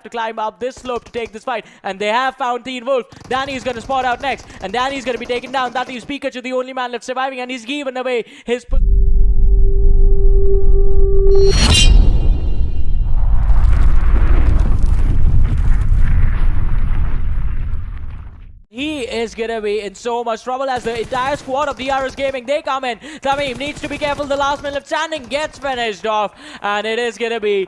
to climb up this slope to take this fight. And they have found Teen Wolf. Danny is going to spot out next. And Danny is going to be taken down. That leaves Pikachu, the only man left surviving. And he's given away his... He is gonna be in so much trouble as the entire squad of DRS Gaming, they come in. Tamim needs to be careful. The last man left standing gets finished off. And it is gonna be,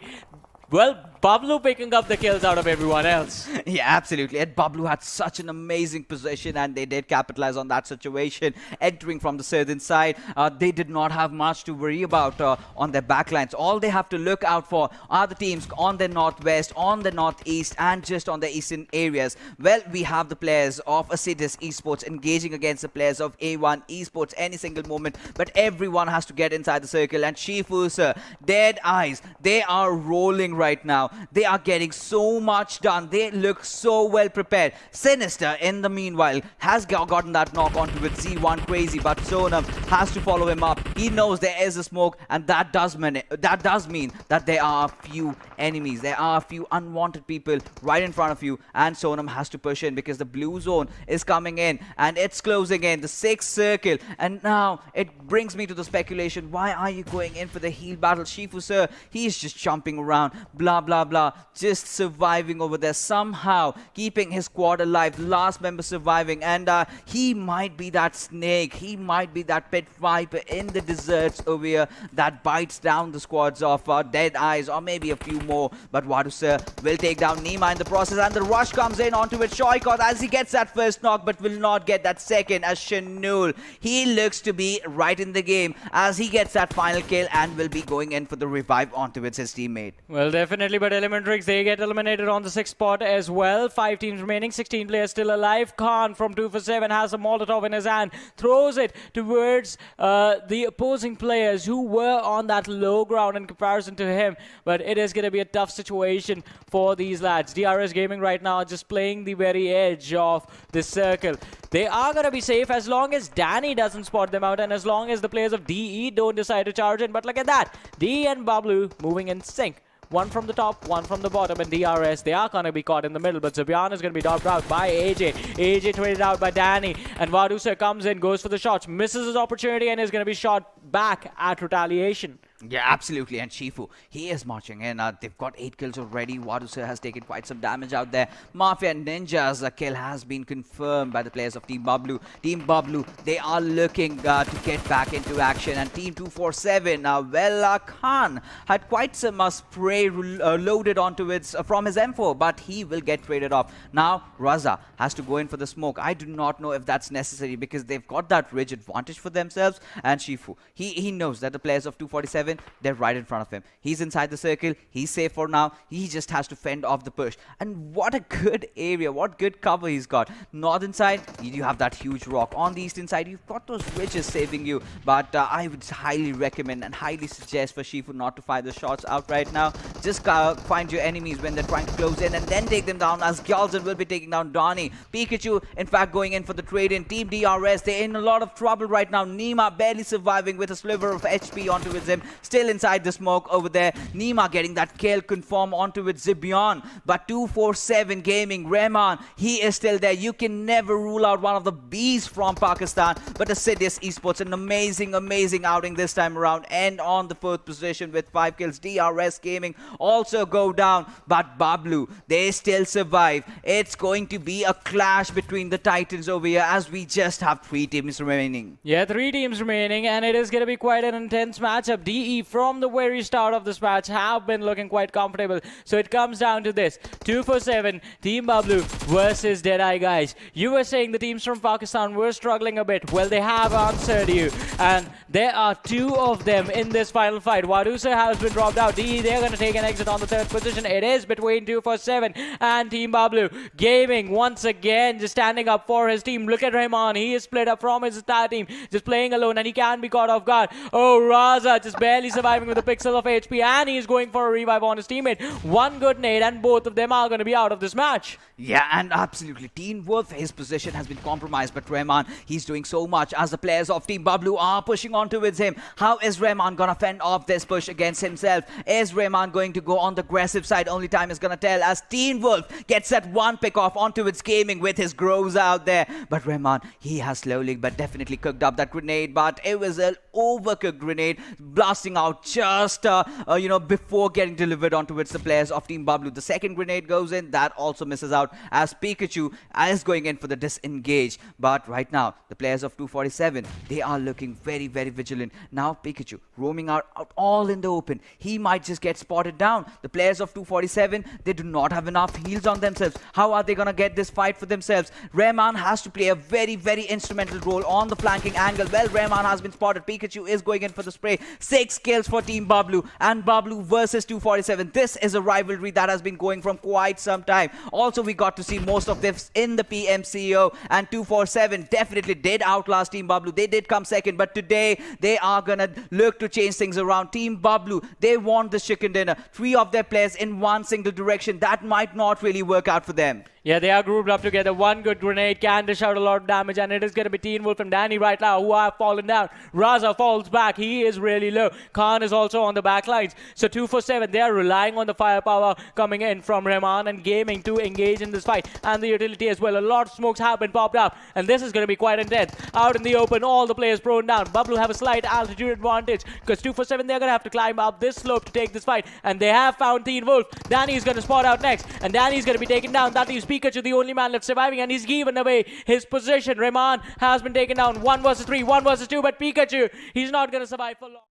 well, Bablu picking up the kills out of everyone else. Yeah, absolutely. And Bablu had such an amazing position and they did capitalize on that situation. Entering from the southern side, they did not have much to worry about on their backlines. All they have to look out for are the teams on the northwest, on the northeast, and just on the eastern areas. Well, we have the players of Acidus Esports engaging against the players of A1 Esports any single moment, but everyone has to get inside the circle. And Shifu's Dead Eyes, they are rolling right now. They are getting so much done. They look so well prepared. Sinister, in the meanwhile, has gotten that knock onto with Z1 Crazy, but Sonam has to follow him up. He knows there is a smoke, and that does mean that there are a few enemies. There are a few unwanted people right in front of you, and Sonam has to push in because the blue zone is coming in, and it's closing in. The 6th circle, and now it brings me to the speculation. Why are you going in for the heal battle? Shifu, sir, he's just jumping around, blah, blah, blah, just surviving over there, somehow keeping his squad alive, the last member surviving, and he might be that snake, he might be that pet viper in the deserts over here that bites down the squads of Dead Eyes, or maybe a few more. But Wadu sir will take down Nima in the process, and the rush comes in onto it. Shoykot as he gets that first knock, but will not get that second, as Shanul, he looks to be right in the game as he gets that final kill and will be going in for the revive onto his teammate. Well, definitely, but Elementrix, they get eliminated on the 6th spot as well. 5 teams remaining, 16 players still alive. Khan from 2 for 7 has a Molotov in his hand, throws it towards the opposing players who were on that low ground in comparison to him. But it is going to be a tough situation for these lads. DRS Gaming right now just playing the very edge of this circle. They are going to be safe as long as Danny doesn't spot them out and as long as the players of DE don't decide to charge in. But look at that. DE and Bablu moving in sync. One from the top, one from the bottom, and DRS, they are going to be caught in the middle, but Zubian is going to be dropped out by AJ. AJ traded out by Danny, and Vadusa comes in, goes for the shots, misses his opportunity, and is going to be shot back at retaliation. Yeah, absolutely. And Shifu, he is marching in. They've got 8 kills already. Wadusa has taken quite some damage out there. Mafia Ninja's kill has been confirmed by the players of Team Bablu. Team Bablu, they are looking to get back into action. And Team 247, Khan had quite some spray loaded onto it from his M4, but he will get traded off. Now, Raza has to go in for the smoke. I do not know if that's necessary because they've got that ridge advantage for themselves. And Shifu, he knows that the players of 247, they're right in front of him. He's inside the circle. He's safe for now. He just has to fend off the push. And what a good area. What good cover he's got. Northern side, you have that huge rock. On the eastern side, you've got those ridges saving you. But I would highly recommend and highly suggest for Shifu not to fire the shots out right now. Just find your enemies when they're trying to close in and then take them down, as Gyalzan will be taking down Donnie. Pikachu, in fact, going in for the trade-in. Team DRS, they're in a lot of trouble right now. Nima barely surviving with a sliver of HP onto him. Still inside the smoke over there. Nima getting that kill confirm onto with Zibion. But 247 Gaming, Rehman, he is still there. You can never rule out one of the bees from Pakistan. But Acidus Esports, an amazing outing this time around. And on the 4th position with 5 kills. DRS Gaming also go down. But Bablu, they still survive. It's going to be a clash between the Titans over here as we just have 3 teams remaining. Yeah, 3 teams remaining, and it is going to be quite an intense matchup. DE from the very start of this match have been looking quite comfortable. So it comes down to this. 2 for 7, Team Bablu versus Deadeye, guys. You were saying the teams from Pakistan were struggling a bit. Well, they have answered you. And there are 2 of them in this final fight. Wadusa has been dropped out. DE, they're going to take an exit on the 3rd position. It is between 2 for 7 and Team Bablu. Gaming, once again, just standing up for his team. Look at Rahman. He is split up from his entire team. Just playing alone, and he can be caught off guard. Oh, Raza just barely surviving with a pixel of HP, and he's going for a revive on his teammate. One good nade, and both of them are going to be out of this match. Yeah, and absolutely. Teen Wolf, his position has been compromised, but Rahman, he's doing so much as the players of Team Bablu are pushing on towards him. How is Rahman going to fend off this push against himself? Is Rahman going going to go on the aggressive side. Only time is going to tell as Teen Wolf gets that one pick off onto its gaming with his Groves out there. But Rahman, he has slowly but definitely cooked up that grenade, but it was an overcooked grenade blasting out just before getting delivered onto its the players of Team Bablu. The second grenade goes in, that also misses out as Pikachu is going in for the disengage. But right now the players of 247, they are looking very, very vigilant. Now Pikachu roaming out all in the open, he might just get spotted down. The players of 247, they do not have enough heals on themselves. How are they gonna get this fight for themselves? Rahman has to play a very, very instrumental role on the flanking angle. Well, Rahman has been spotted. Pikachu is going in for the spray. 6 kills for Team Bablu, and Bablu versus 247. This is a rivalry that has been going from quite some time. Also, we got to see most of this in the PMCO, and 247 definitely did outlast Team Bablu. They did come second, but today they are gonna look to change things around. Team Bablu, they want the chicken dinner. 3 of their players in one single direction. That might not really work out for them. Yeah, they are grouped up together. One good grenade can dish out a lot of damage, and it is going to be Teen Wolf and Danny right now who have fallen down. Raza falls back. He is really low. Khan is also on the back lines. So 247, they are relying on the firepower coming in from Rahman and Gaming to engage in this fight. And the utility as well. A lot of smokes have been popped up, and this is going to be quite intense. Out in the open, all the players prone down. Bablu have a slight altitude advantage because 247, they're going to have to climb up this slope to take this fight. And they have found Teen Wolf. Danny is going to spot out next, and Danny is going to be taken down. That leaves Pikachu, the only man left surviving, and he's given away his position. Rahman has been taken down. 1 versus 3, 1 versus 2, but Pikachu, he's not going to survive for long.